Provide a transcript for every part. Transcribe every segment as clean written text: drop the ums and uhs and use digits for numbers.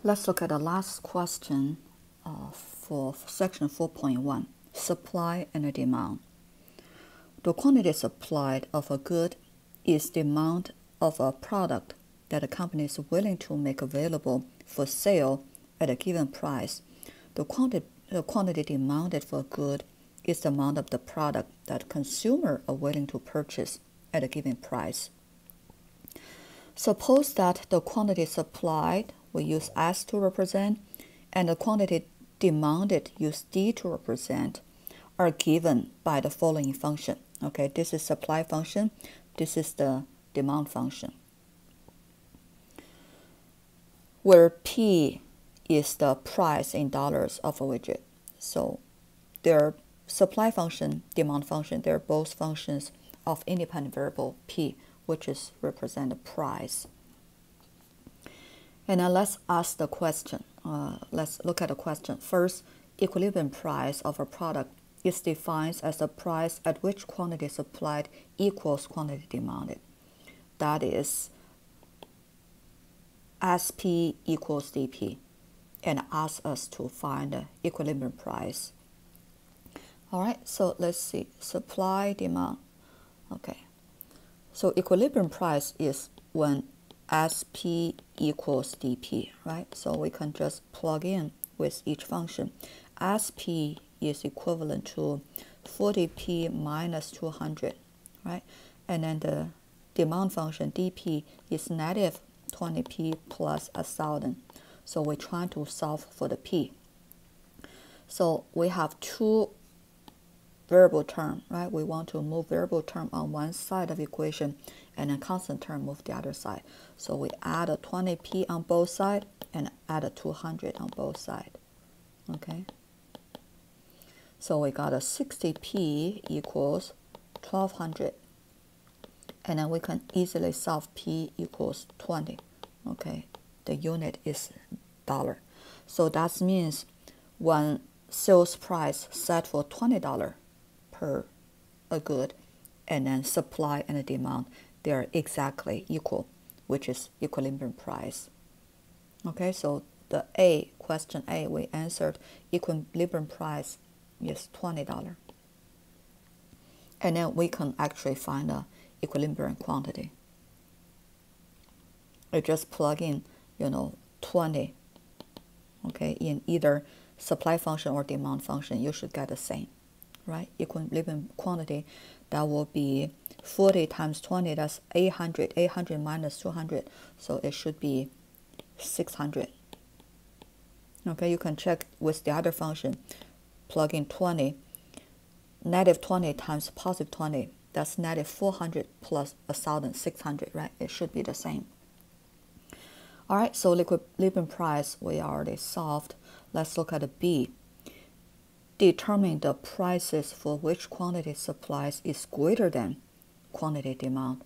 Let's look at the last question for section 4.1, supply and demand. The quantity supplied of a good is the amount of a product that a company is willing to make available for sale at a given price. The quantity demanded for a good is the amount of the product that consumers are willing to purchase at a given price. Suppose that the quantity supplied, we use S to represent, and the quantity demanded, use D to represent, are given by the following function. Okay, this is supply function, this is the demand function, where P is the price in dollars of a widget. So their supply function, demand function, they're both functions of independent variable P, which is represent the price. And now let's ask the question. Let's look at the question. First, equilibrium price of a product is defined as the price at which quantity supplied equals quantity demanded. That is SP equals DP, and asks us to find the equilibrium price. All right, so let's see, supply, demand. Okay, so equilibrium price is when SP equals DP, right? So we can just plug in with each function. SP is equivalent to 40p minus 200, right? And then the demand function DP is negative 20p plus 1,000. So we're trying to solve for the P. So we have two variable term, right? We want to move variable term on one side of the equation and then constant term move the other side. So we add a 20p on both sides and add a 200 on both sides. Okay. So we got a 60p equals 1200. And then we can easily solve P equals 20. Okay. The unit is dollar. So that means when sales price set for $20 per a good, and then supply and demand, they are exactly equal, which is equilibrium price. Okay, so the A, question A, we answered equilibrium price is $20. And then we can actually find the equilibrium quantity. We just plug in, 20, okay, in either supply function or demand function, you should get the same, right? Equilibrium quantity, that will be 40 times 20, that's 800. 800 minus 200, so it should be 600. Okay, you can check with the other function. Plug in 20, negative 20 times positive 20, that's negative 400 plus 1,000, 600, right? It should be the same. All right, so equilibrium price we already solved. Let's look at the B. Determine the prices for which quantity supplies is greater than quantity demand,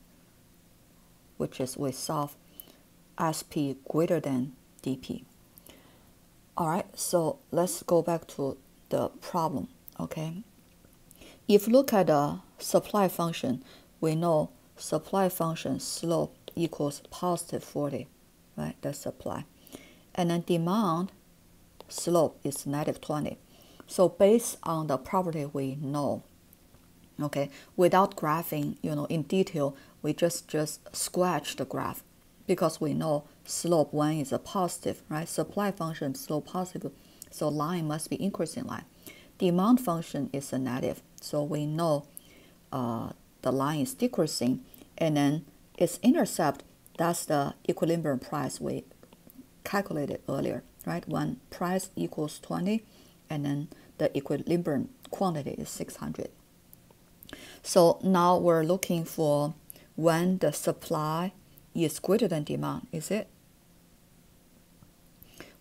which is we solve SP greater than DP. All right, so let's go back to the problem, okay? If you look at the supply function, we know supply function slope equals positive 40, right? That's supply. And then demand slope is negative 20. So based on the property we know, okay, without graphing, in detail, we just scratch the graph because we know slope 1 is a positive, right? Supply function slope positive, so line must be increasing line. Demand function is a negative, so we know the line is decreasing, and then its intercept, that's the equilibrium price we calculated earlier, right? When price equals 20, and then the equilibrium quantity is 600. So now we're looking for when the supply is greater than demand, is it?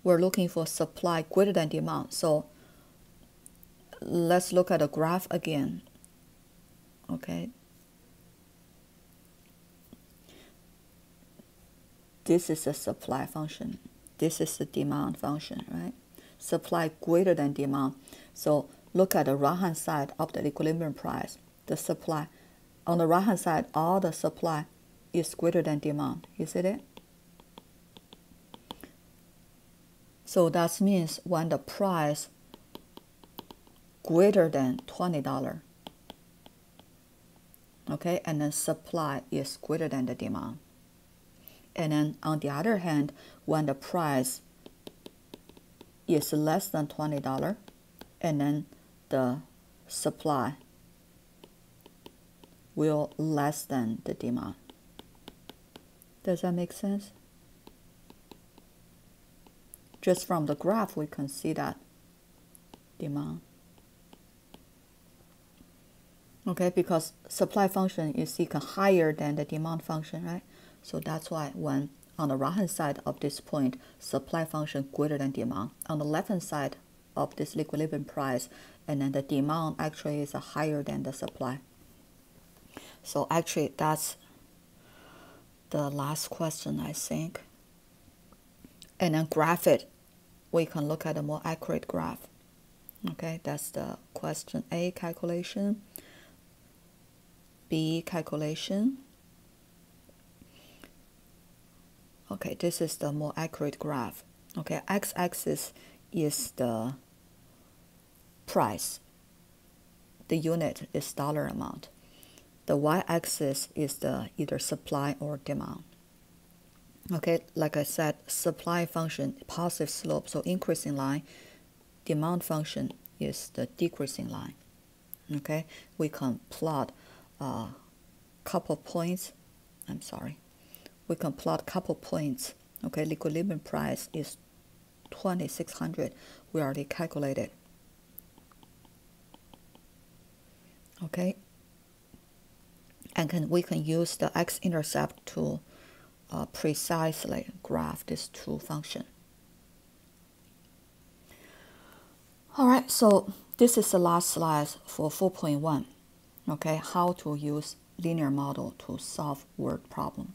We're looking for supply greater than demand. So let's look at the graph again. Okay. This is the supply function. This is the demand function, right? Supply greater than demand. So look at the right-hand side of the equilibrium price. The supply, on the right-hand side, all the supply is greater than demand. You see it? So that means when the price greater than $20, okay, and then supply is greater than the demand. And then on the other hand, when the price is less than $20, and then the supply will less than the demand. Does that make sense? Just from the graph, we can see that demand. Okay, because supply function is equal higher than the demand function, right? So that's why when on the right hand side of this point, supply function greater than demand. On the left hand side of this equilibrium price, and then the demand actually is higher than the supply. So actually that's the last question, I think. And then graph it. We can look at a more accurate graph. Okay, that's the question A calculation, B calculation. Okay, this is the more accurate graph. Okay, x-axis is the price. The unit is dollar amount. The y-axis is the either supply or demand. Okay, like I said, supply function, positive slope, so increasing line. Demand function is the decreasing line. Okay, we can plot a couple points. We can plot couple points. Okay, the equilibrium price is 2,600. We already calculated. Okay, and we can use the x-intercept to precisely graph these two functions. All right, so this is the last slide for 4.1. Okay, how to use linear model to solve word problem.